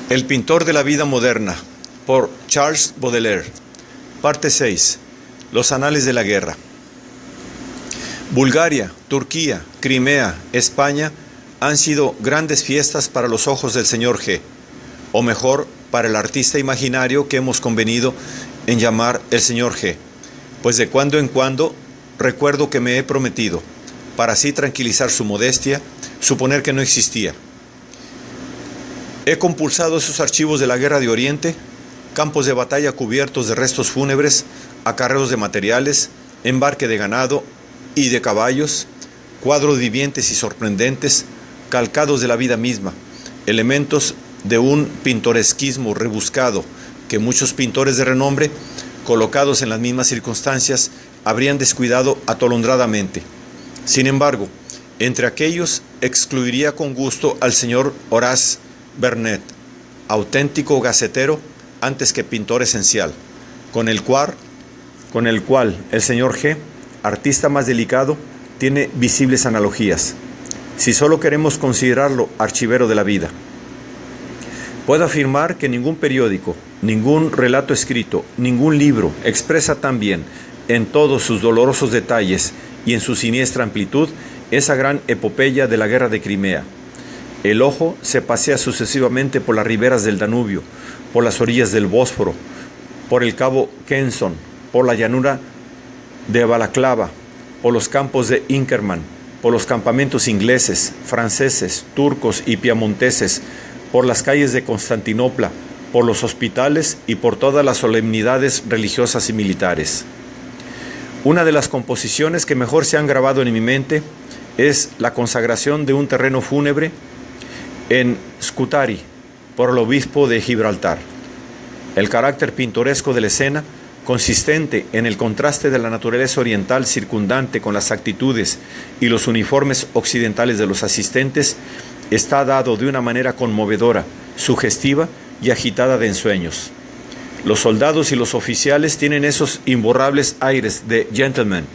El pintor de la vida moderna, por Charles Baudelaire. Parte 6. Los anales de la guerra. Bulgaria, Turquía, Crimea, España han sido grandes fiestas para los ojos del señor G, o mejor, para el artista imaginario que hemos convenido en llamar el señor G, pues de cuando en cuando recuerdo que me he prometido, para así tranquilizar su modestia, suponer que no existía. He compulsado esos archivos de la guerra de Oriente, campos de batalla cubiertos de restos fúnebres, acarreos de materiales, embarque de ganado y de caballos, cuadros vivientes y sorprendentes, calcados de la vida misma, elementos de un pintoresquismo rebuscado que muchos pintores de renombre, colocados en las mismas circunstancias, habrían descuidado atolondradamente. Sin embargo, entre aquellos excluiría con gusto al señor Horace Vernet, auténtico gacetero antes que pintor esencial, con el cual el señor G, artista más delicado, tiene visibles analogías, si solo queremos considerarlo archivero de la vida. Puedo afirmar que ningún periódico, ningún relato escrito, ningún libro expresa tan bien, en todos sus dolorosos detalles y en su siniestra amplitud, esa gran epopeya de la guerra de Crimea. El ojo se pasea sucesivamente por las riberas del Danubio, por las orillas del Bósforo, por el cabo Quezón, por la llanura de Balaclava, por los campos de Inkerman, por los campamentos ingleses, franceses, turcos y piamonteses, por las calles de Constantinopla, por los hospitales y por todas las solemnidades religiosas y militares. Una de las composiciones que mejor se han grabado en mi mente es la consagración de un terreno fúnebre en Scutari por el obispo de Gibraltar. El carácter pintoresco de la escena, consistente en el contraste de la naturaleza oriental circundante con las actitudes y los uniformes occidentales de los asistentes, está dado de una manera conmovedora, sugestiva y agitada de ensueños. Los soldados y los oficiales tienen esos imborrables aires de gentlemen,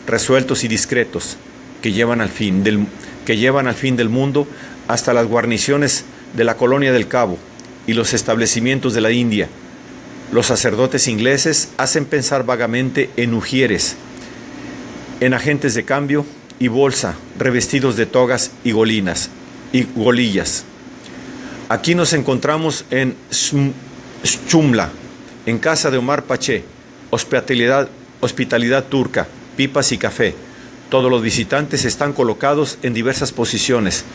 resueltos y discretos, que llevan al fin del mundo hasta las guarniciones de la colonia del Cabo y los establecimientos de la India. Los sacerdotes ingleses hacen pensar vagamente en ujieres, en agentes de cambio y bolsa, revestidos de togas y golillas. Aquí nos encontramos en Shumla, en casa de Omar Paché, hospitalidad turca, pipas y café. Todos los visitantes están colocados en diversas posiciones,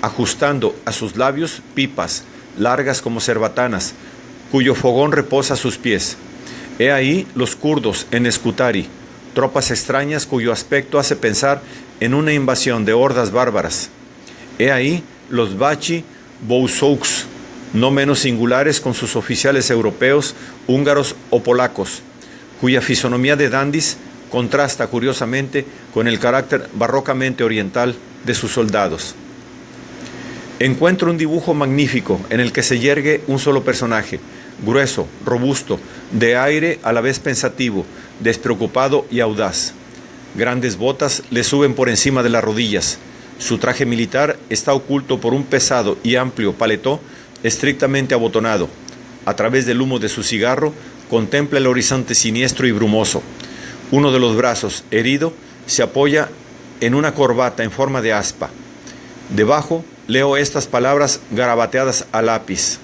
ajustando a sus labios pipas, largas como cerbatanas, cuyo fogón reposa a sus pies. He ahí los kurdos en Scutari, tropas extrañas cuyo aspecto hace pensar en una invasión de hordas bárbaras. He ahí los Bachi Bouzouks, no menos singulares con sus oficiales europeos, húngaros o polacos, cuya fisonomía de dandis contrasta curiosamente con el carácter barrocamente oriental de sus soldados. Encuentro un dibujo magnífico en el que se yergue un solo personaje, grueso, robusto, de aire a la vez pensativo, despreocupado y audaz. Grandes botas le suben por encima de las rodillas. Su traje militar está oculto por un pesado y amplio paletó estrictamente abotonado. A través del humo de su cigarro contempla el horizonte siniestro y brumoso. Uno de los brazos, herido, se apoya en una corbata en forma de aspa. Debajo leo estas palabras garabateadas a lápiz.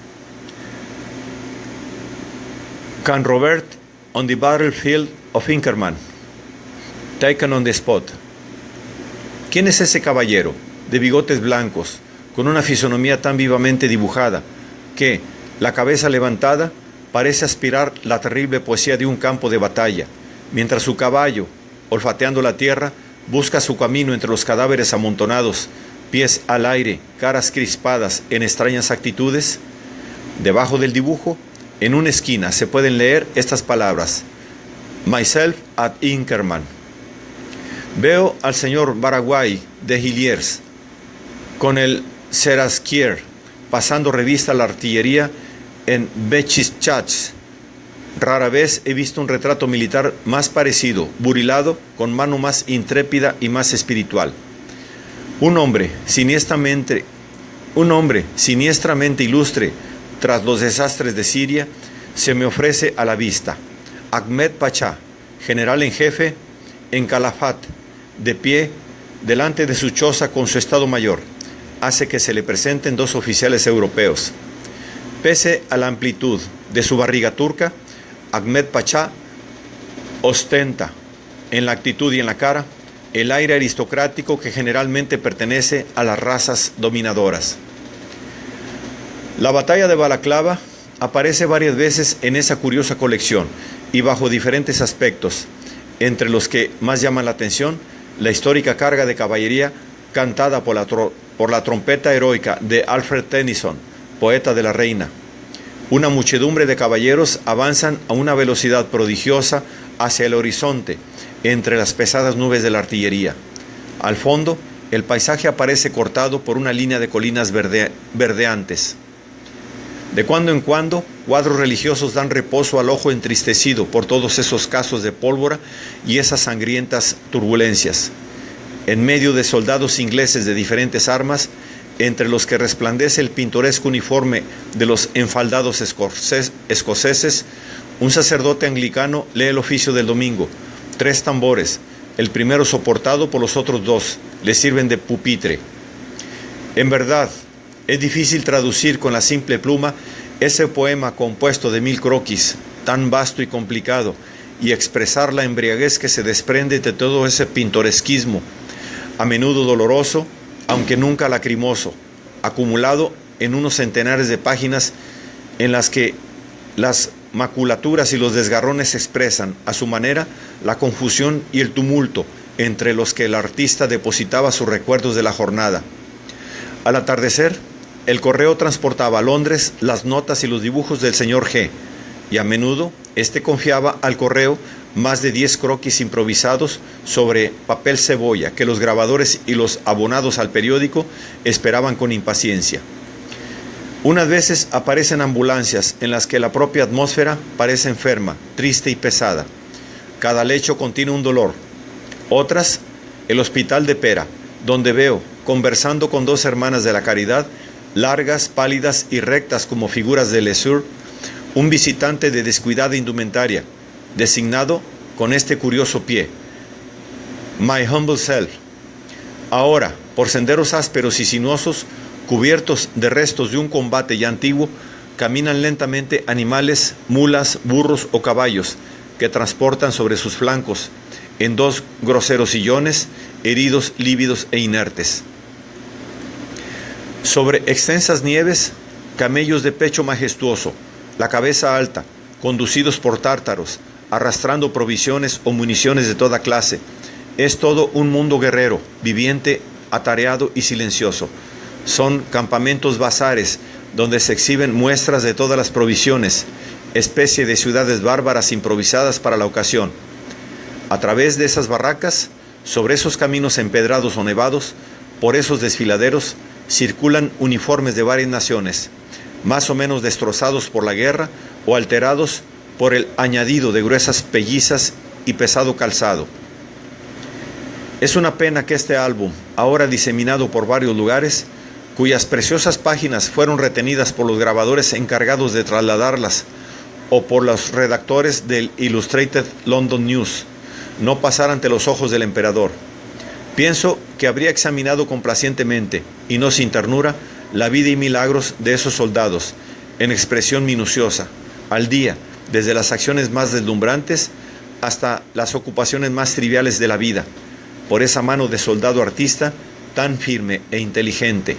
Can Robert on the battlefield of Inkerman, taken on the spot. ¿Quién es ese caballero, de bigotes blancos, con una fisonomía tan vivamente dibujada, que, la cabeza levantada, parece aspirar la terrible poesía de un campo de batalla, mientras su caballo, olfateando la tierra, busca su camino entre los cadáveres amontonados, pies al aire, caras crispadas en extrañas actitudes? Debajo del dibujo, en una esquina, se pueden leer estas palabras: Myself at Inkerman. Veo al señor Baraguay de Hilliers con el Seraskier pasando revista a la artillería en Bechischach. Rara vez he visto un retrato militar más parecido, burilado, con mano más intrépida y más espiritual. Un hombre siniestramente ilustre, tras los desastres de Siria, se me ofrece a la vista. Ahmed Pachá, general en jefe en Calafat, de pie delante de su choza con su estado mayor, hace que se le presenten 2 oficiales europeos. Pese a la amplitud de su barriga turca, Ahmed Pachá ostenta en la actitud y en la cara el aire aristocrático que generalmente pertenece a las razas dominadoras. La batalla de Balaclava aparece varias veces en esa curiosa colección y bajo diferentes aspectos, entre los que más llaman la atención la histórica carga de caballería cantada por la trompeta heroica de Alfred Tennyson, poeta de la reina. Una muchedumbre de caballeros avanzan a una velocidad prodigiosa hacia el horizonte, entre las pesadas nubes de la artillería. Al fondo, el paisaje aparece cortado por una línea de colinas verdeantes. De cuando en cuando, cuadros religiosos dan reposo al ojo entristecido por todos esos casos de pólvora y esas sangrientas turbulencias. En medio de soldados ingleses de diferentes armas, entre los que resplandece el pintoresco uniforme de los enfaldados escoceses, un sacerdote anglicano lee el oficio del domingo. 3 tambores, el primero soportado por los otros 2, le sirven de pupitre. En verdad, es difícil traducir con la simple pluma ese poema compuesto de 1000 croquis, tan vasto y complicado, y expresar la embriaguez que se desprende de todo ese pintoresquismo, a menudo doloroso, aunque nunca lacrimoso, acumulado en unos centenares de páginas en las que las maculaturas y los desgarrones expresan, a su manera, la confusión y el tumulto entre los que el artista depositaba sus recuerdos de la jornada. Al atardecer, el correo transportaba a Londres las notas y los dibujos del señor G, y a menudo éste confiaba al correo más de 10 croquis improvisados sobre papel cebolla que los grabadores y los abonados al periódico esperaban con impaciencia. Unas veces aparecen ambulancias en las que la propia atmósfera parece enferma, triste y pesada. Cada lecho contiene un dolor. Otras, el hospital de Pera, donde veo, conversando con 2 hermanas de la caridad, largas, pálidas y rectas como figuras de Lesueur, un visitante de descuidada indumentaria, designado con este curioso pie: My humble self. Ahora, por senderos ásperos y sinuosos, cubiertos de restos de un combate ya antiguo, caminan lentamente animales, mulas, burros o caballos, que transportan sobre sus flancos, en 2 groseros sillones, heridos, lívidos e inertes. Sobre extensas nieves, camellos de pecho majestuoso, la cabeza alta, conducidos por tártaros, arrastrando provisiones o municiones de toda clase. Es todo un mundo guerrero, viviente, atareado y silencioso. Son campamentos bazares, donde se exhiben muestras de todas las provisiones, especie de ciudades bárbaras improvisadas para la ocasión. A través de esas barracas, sobre esos caminos empedrados o nevados, por esos desfiladeros, circulan uniformes de varias naciones, más o menos destrozados por la guerra o alterados por el añadido de gruesas pellizas y pesado calzado. Es una pena que este álbum, ahora diseminado por varios lugares, cuyas preciosas páginas fueron retenidas por los grabadores encargados de trasladarlas o por los redactores del Illustrated London News, no pasara ante los ojos del emperador. Pienso que habría examinado complacientemente, y no sin ternura, la vida y milagros de esos soldados, en expresión minuciosa, al día, desde las acciones más deslumbrantes hasta las ocupaciones más triviales de la vida, por esa mano de soldado artista tan firme e inteligente.